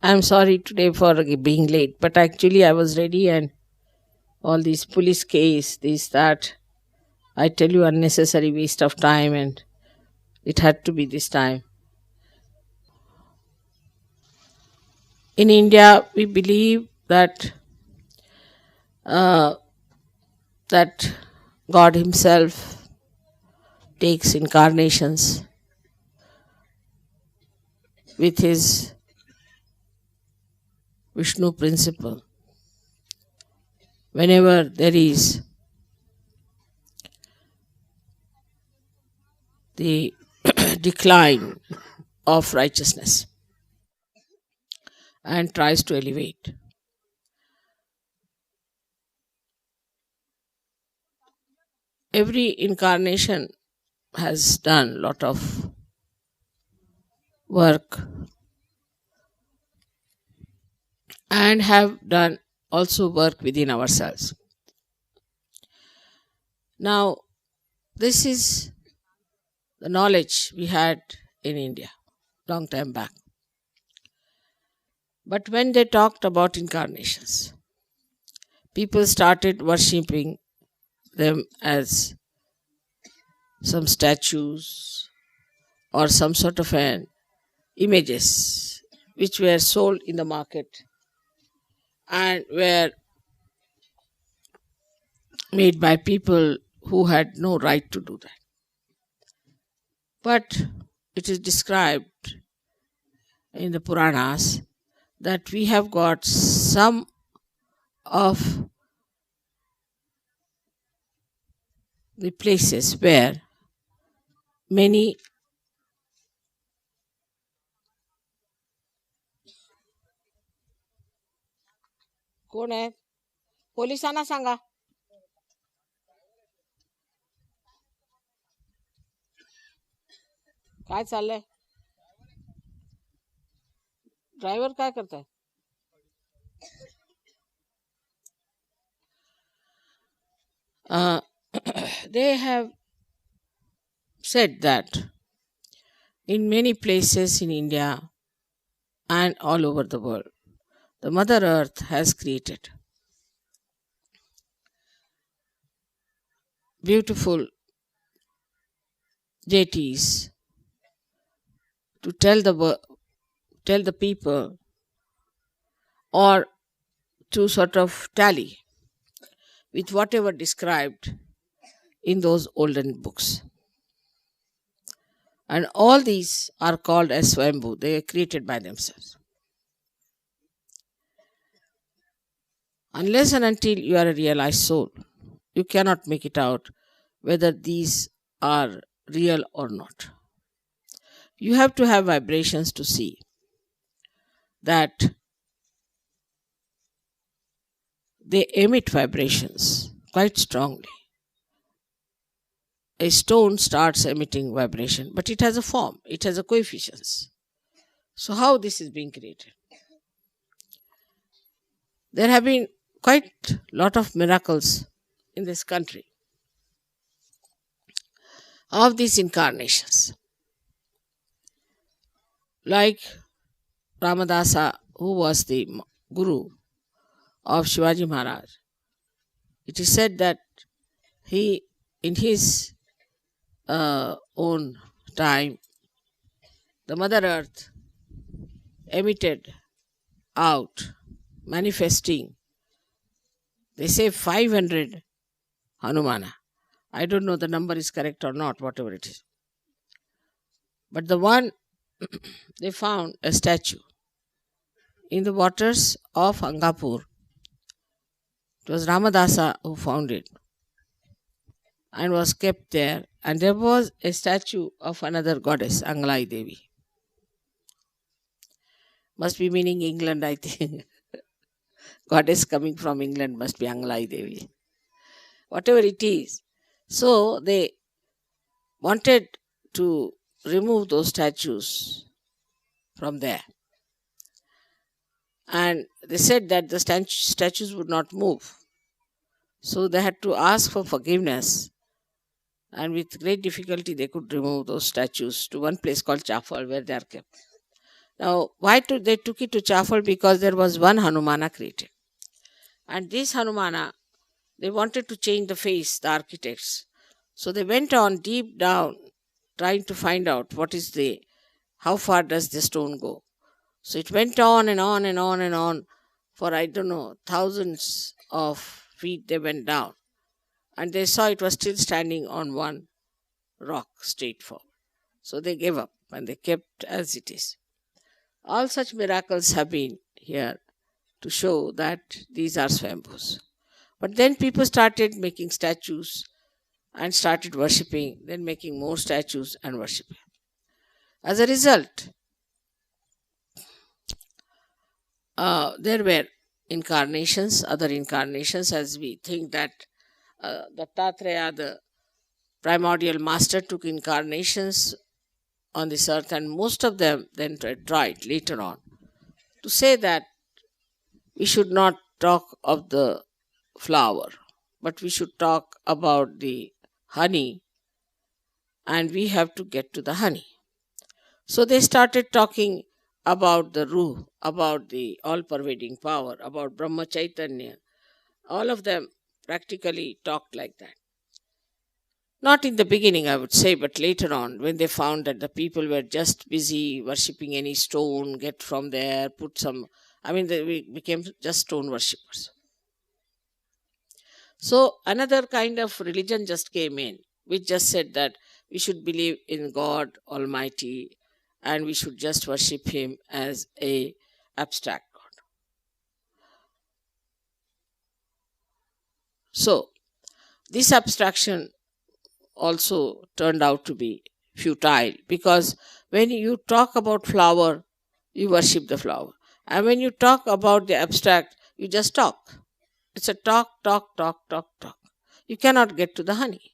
I'm sorry today for being late, but actually I was ready and all these police case, this, that. I tell you, unnecessary waste of time, and it had to be this time. In India, we believe uh, that God Himself takes incarnations with His Vishnu principle. Whenever there is the decline of righteousness and tries to elevate. Every incarnation has done a lot of work and have done also work within ourselves. Now, this is the knowledge we had in India long time back. But when they talked about incarnations, people started worshipping them as some statues or some sort of an images which were sold in the market and were made by people who had no right to do that. But it is described in the Puranas that we have got some of the places where many कोण आहे पोलिसांना सांगा काय चाललंय driver काय करताय they have said that in many places in India and all over the world, the Mother Earth has created beautiful deities to tell the people or to sort of tally with whatever described in those olden books. And all these are called as Swambhu. They are created by themselves. Unless and until you are a realized soul, you cannot make it out whether these are real or not. You have to have vibrations to see that they emit vibrations quite strongly. A stone starts emitting vibration, but it has a form, it has a coefficients. So how this is being created? There have been quite a lot of miracles in this country of these incarnations. Like Ramadasa, who was the guru of Shivaji Maharaj, it is said that he, in his own time, the Mother Earth emitted out, manifesting, they say 500 Hanumana. I don't know the number is correct or not, whatever it is. But the one, they found a statue in the waters of Angapur. It was Ramadasa who found it and was kept there. And there was a statue of another goddess, Anglai Devi. Must be meaning England, I think. Goddess coming from England must be Anglai Devi. Whatever it is. So they wanted to remove those statues from there. And they said that the statues would not move. So they had to ask for forgiveness. And with great difficulty, they could remove those statues to one place called Chafal, where they are kept. Now, why they took it to Chafal? Because there was one Hanumana created. And this Hanumana, they wanted to change the face, the architects. So they went on deep down, trying to find out how far does the stone go. So it went on and on and on and on for, I don't know, thousands of feet they went down. And they saw it was still standing on one rock straight forward. So they gave up and they kept as it is. All such miracles have been here to show that these are Swambhus. But then people started making statues and started worshipping, then making more statues and worshipping. As a result, there were incarnations, other incarnations, as we think that Dattatreya, the primordial master, took incarnations on this earth, and most of them then tried later on to say that we should not talk of the flower, but we should talk about the honey, and we have to get to the honey. So they started talking about the Ruh, about the all-pervading power, about Brahma Chaitanya. All of them practically talked like that. Not in the beginning, I would say, but later on, when they found that the people were just busy worshipping any stone, get from there, they became just stone worshippers. So another kind of religion just came in, which just said that we should believe in God Almighty and we should just worship Him as a abstract God. So this abstraction also turned out to be futile, because when you talk about flower, you worship the flower. And when you talk about the abstract, you just talk. It's a talk. You cannot get to the honey.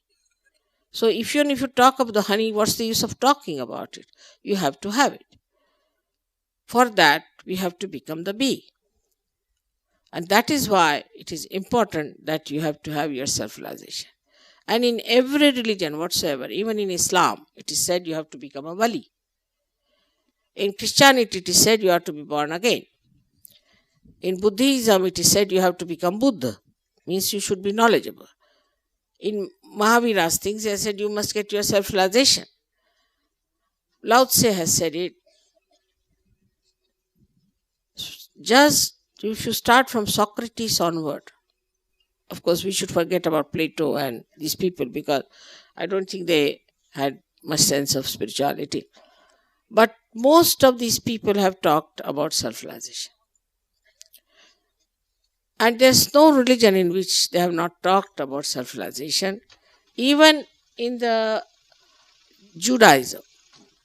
So if you talk about the honey, what's the use of talking about it? You have to have it. For that, we have to become the bee. And that is why it is important that you have to have your self-realization. And in every religion whatsoever, even in Islam, it is said you have to become a wali. In Christianity, it is said you have to be born again. In Buddhism, it is said you have to become Buddha. Means you should be knowledgeable. In Mahavira's things, they said you must get your self-realization. Lao Tse has said it. Just if you start from Socrates onward, of course, we should forget about Plato and these people, because I don't think they had much sense of spirituality. But most of these people have talked about self-realization. And there's no religion in which they have not talked about self-realization. Even in the Judaism,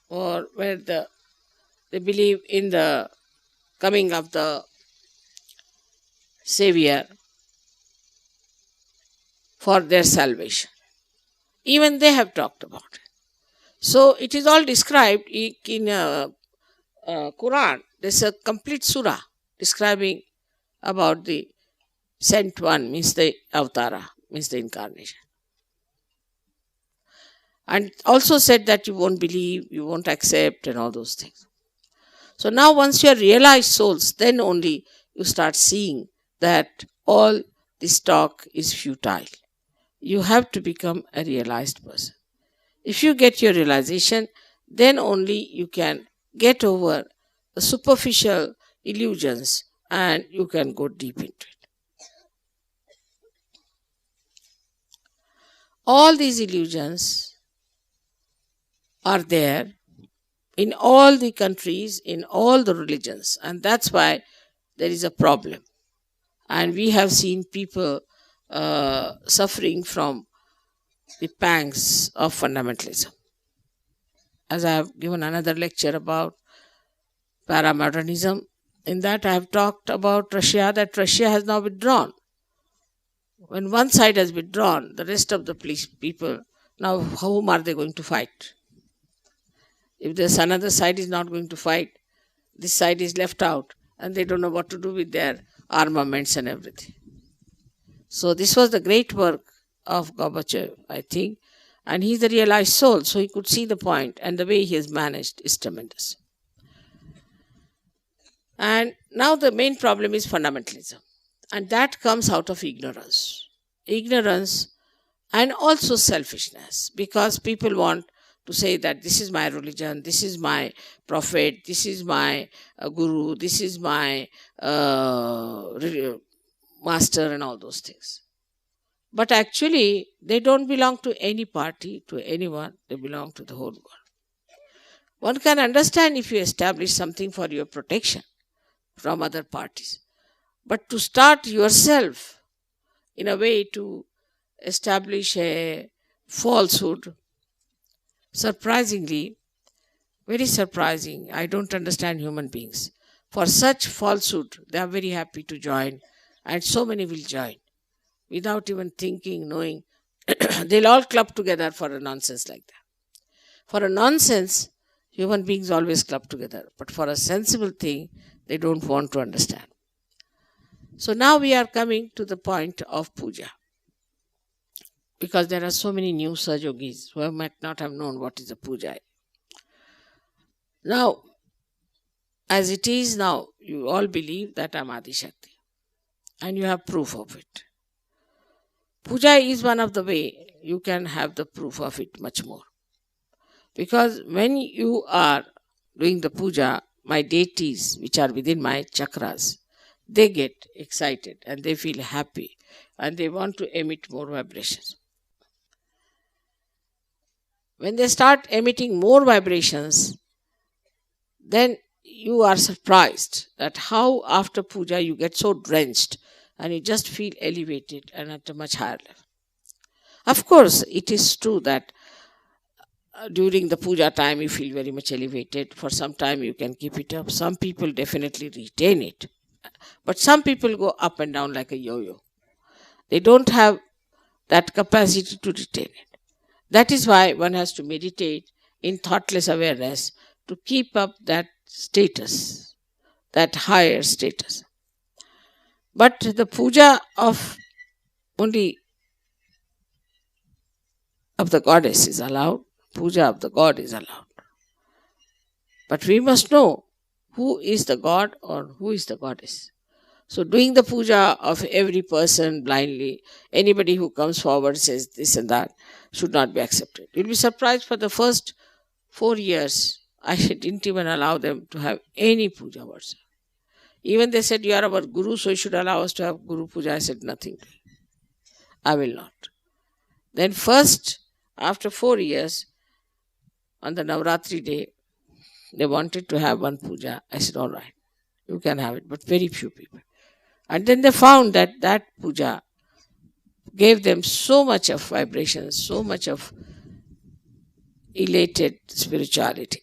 or where they believe in the coming of the Savior for their salvation. Even they have talked about it. So it is all described in Quran. There's a complete surah describing about the sent one, means the avatara, means the incarnation. And also said that you won't believe, you won't accept, and all those things. So now once you are realized souls, then only you start seeing that all this talk is futile. You have to become a realized person. If you get your realization, then only you can get over the superficial illusions and you can go deep into it. All these illusions are there in all the countries, in all the religions, and that's why there is a problem. And we have seen people suffering from the pangs of fundamentalism. As I have given another lecture about paramodernism, in that I have talked about Russia, that Russia has now withdrawn. When one side has withdrawn, the rest of the people, now whom are they going to fight? If this another side is not going to fight, this side is left out and they don't know what to do with their armaments and everything. So this was the great work of Gorbachev, I think, and he's a realized soul, so he could see the point, and the way he has managed is tremendous. And now the main problem is fundamentalism. And that comes out of ignorance. Ignorance and also selfishness, because people want to say that this is my religion, this is my prophet, this is my guru, this is my master, and all those things. But actually, they don't belong to any party, to anyone, they belong to the whole world. One can understand if you establish something for your protection from other parties. But to start yourself in a way to establish a falsehood, surprisingly, very surprising, I don't understand human beings. For such falsehood, they are very happy to join, and so many will join without even thinking, knowing. They'll all club together for a nonsense like that. For a nonsense, human beings always club together, but for a sensible thing, they don't want to understand. So now we are coming to the point of puja, because there are so many new Sahajogis who might not have known what is a puja. Now, as it is now, you all believe that I am Adi Shakti, and you have proof of it. Puja is one of the way you can have the proof of it much more. Because when you are doing the puja, my deities, which are within my chakras, they get excited and they feel happy and they want to emit more vibrations. When they start emitting more vibrations, then you are surprised that how after puja you get so drenched and you just feel elevated and at a much higher level. Of course, it is true that during the puja time you feel very much elevated. For some time you can keep it up. Some people definitely retain it. But some people go up and down like a yo-yo. They don't have that capacity to retain it. That is why one has to meditate in thoughtless awareness to keep up that status, that higher status. But the puja of only of the goddess is allowed. Puja of the god is allowed. But we must know who is the god or who is the goddess. So doing the puja of every person blindly, anybody who comes forward says this and that, should not be accepted. You'll be surprised, for the first 4 years, I didn't even allow them to have any puja whatsoever. Even they said, you are our guru, so you should allow us to have guru puja. I said, nothing. I will not. Then first, after 4 years, on the Navratri day, they wanted to have one puja. I said, all right, you can have it, but very few people. And then they found that that puja gave them so much of vibration, so much of elated spirituality.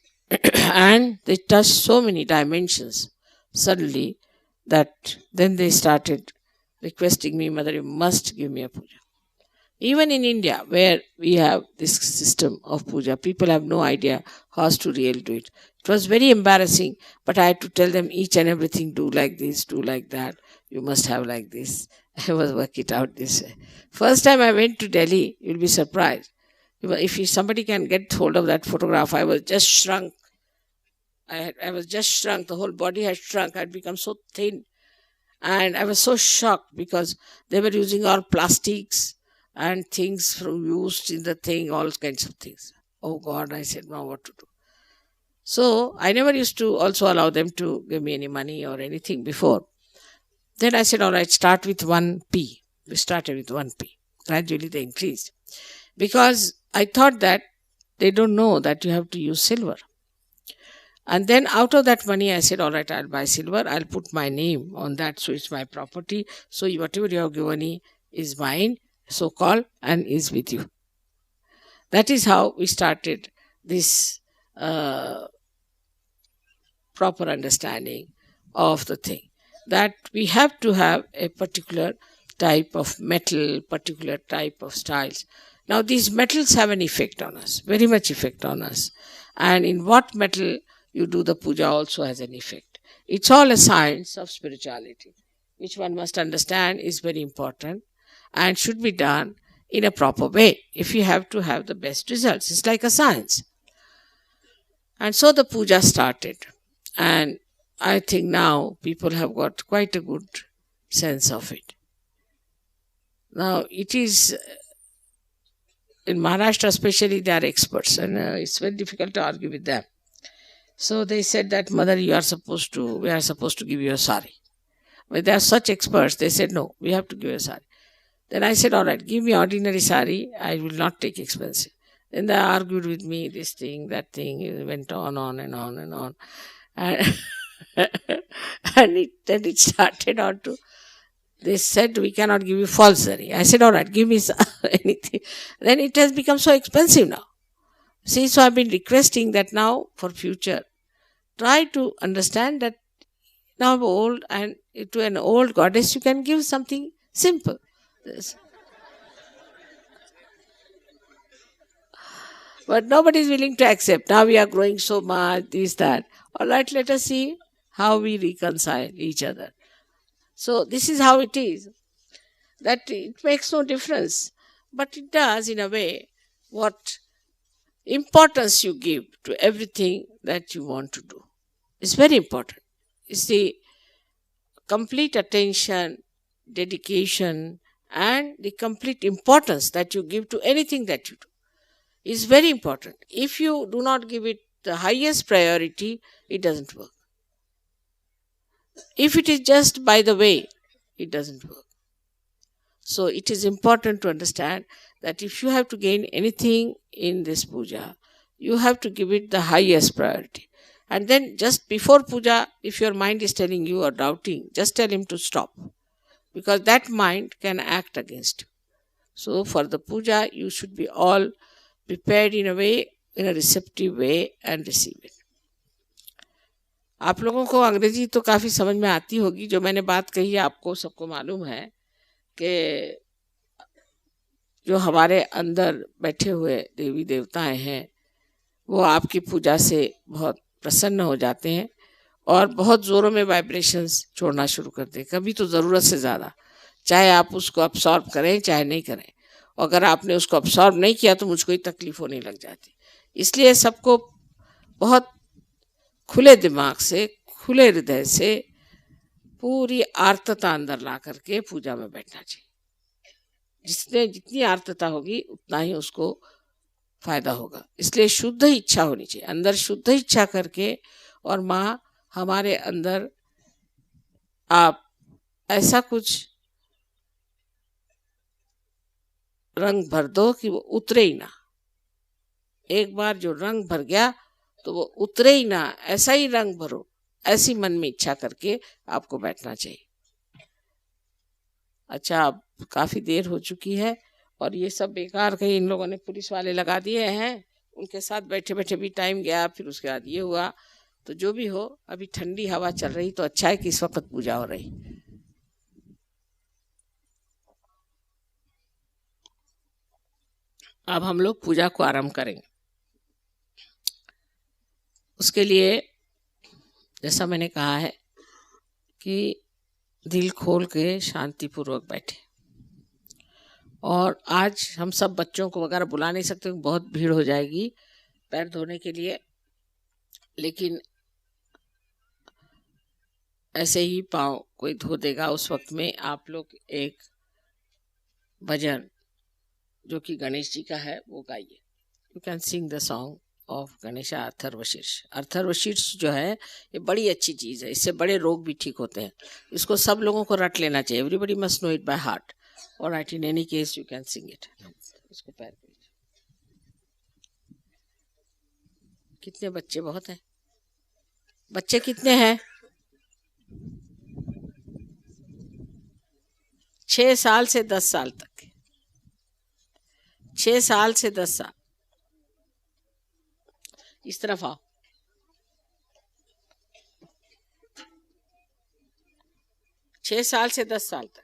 And they touched so many dimensions suddenly that then they started requesting me, Mother, you must give me a puja. Even in India, where we have this system of puja, people have no idea how to really do it. It was very embarrassing, but I had to tell them each and everything, do like this, do like that, you must have like this. I was work it out this way. First time I went to Delhi, you'll be surprised. If somebody can get hold of that photograph, I was just shrunk. I was just shrunk. The whole body had shrunk. I had become so thin. And I was so shocked because they were using all plastics and things used in the thing, all kinds of things. Oh God, I said, now what to do? So I never used to also allow them to give me any money or anything before. Then I said, all right, start with 1p. We started with 1p. Gradually they increased. Because I thought that they don't know that you have to use silver. And then out of that money, I said, all right, I'll buy silver. I'll put my name on that, so it's my property. So whatever you have given me is mine, so-called, and is with you. That is how we started this proper understanding of the thing. That we have to have a particular type of metal, particular type of styles. Now these metals have an effect on us, very much effect on us. And in what metal you do the puja also has an effect. It's all a science of spirituality, which one must understand is very important and should be done in a proper way if you have to have the best results. It's like a science. And so the puja started. And I think now people have got quite a good sense of it. Now it is, in Maharashtra especially, they are experts, and it's very difficult to argue with them. So they said that, mother, we are supposed to give you a sari. But they are such experts, they said, no, we have to give you a sari. Then I said, all right, give me ordinary sari, I will not take expensive. Then they argued with me, this thing, that thing, it went on and on and on. And, then it started on to, they said, we cannot give you false sari. I said, all right, give me anything. Then it has become so expensive now. See, so I've been requesting that now for future, try to understand that now I'm old, and to an old goddess you can give something simple. This. But nobody is willing to accept. Now we are growing so much, this, that. All right, let us see how we reconcile each other. So this is how it is. That it makes no difference. But it does, in a way, what importance you give to everything that you want to do. It's very important. It's the complete attention, dedication, and the complete importance that you give to anything that you do is very important. If you do not give it the highest priority, it doesn't work. If it is just by the way, it doesn't work. So it is important to understand that if you have to gain anything in this puja, you have to give it the highest priority. And then just before puja, if your mind is telling you or doubting, just tell him to stop. Because that mind can act against you. So for the puja, you should be all prepared in a way, in a receptive way, and receive it. आप लोगों को अंग्रेजी तो काफ़ी समझ में आती होगी. जो मैंने बात कही है आपको सबको मालूम है कि जो हमारे अंदर बैठे हुए देवी देवताएं हैं वो आपकी पूजा से बहुत प्रसन्न हो जाते हैं और बहुत ज़ोरों में वाइब्रेशंस छोड़ना शुरू करते हैं, कभी तो ज़रूरत से ज़्यादा, चाहे आप उसको अब्सॉर्ब करें चाहे नहीं करें. अगर आपने उसको अब्सॉर्ब नहीं किया तो मुझको ही तकलीफ होने लग जाती. इसलिए सबको बहुत खुले दिमाग से, खुले हृदय से, पूरी आर्तता अंदर ला करके पूजा में बैठना चाहिए. जितनी आर्तता होगी उतना ही उसको फायदा होगा. इसलिए शुद्ध इच्छा होनी चाहिए, अंदर शुद्ध इच्छा करके. और माँ हमारे अंदर आप ऐसा कुछ रंग भर दो कि वो उतरे ही ना. एक बार जो रंग भर गया तो वो उतरे ही ना, ऐसा ही रंग भरो, ऐसी मन में इच्छा करके आपको बैठना चाहिए. अच्छा, अब काफ़ी देर हो चुकी है और ये सब बेकार कहीं इन लोगों ने पुलिस वाले लगा दिए हैं. उनके साथ बैठे बैठे भी टाइम गया, फिर उसके बाद ये हुआ. तो जो भी हो, अभी ठंडी हवा चल रही तो अच्छा है कि इस वक्त पूजा हो रही. अब हम लोग पूजा को आरंभ करेंगे. उसके लिए जैसा मैंने कहा है कि दिल खोल के शांतिपूर्वक बैठे. और आज हम सब बच्चों को वगैरह बुला नहीं सकते, बहुत भीड़ हो जाएगी पैर धोने के लिए. लेकिन ऐसे ही पाँव कोई धो देगा. उस वक्त में आप लोग एक भजन जो कि गणेश जी का है वो गाइए. You can Singh the song of Ganesha Atharvashirsha. Atharvashirsha जो है ये बड़ी अच्छी चीज़ है, इससे बड़े रोग भी ठीक होते हैं. इसको सब लोगों को रट लेना चाहिए. Everybody must know it by heart. और right, in any case you can sing it. इसको पैर पे. कितने बच्चे? बहुत हैं. बच्चे कितने हैं? 6 साल से 10 साल तक. 6 साल से 10 साल. इस तरफ आओ. छह साल से 10 साल तक.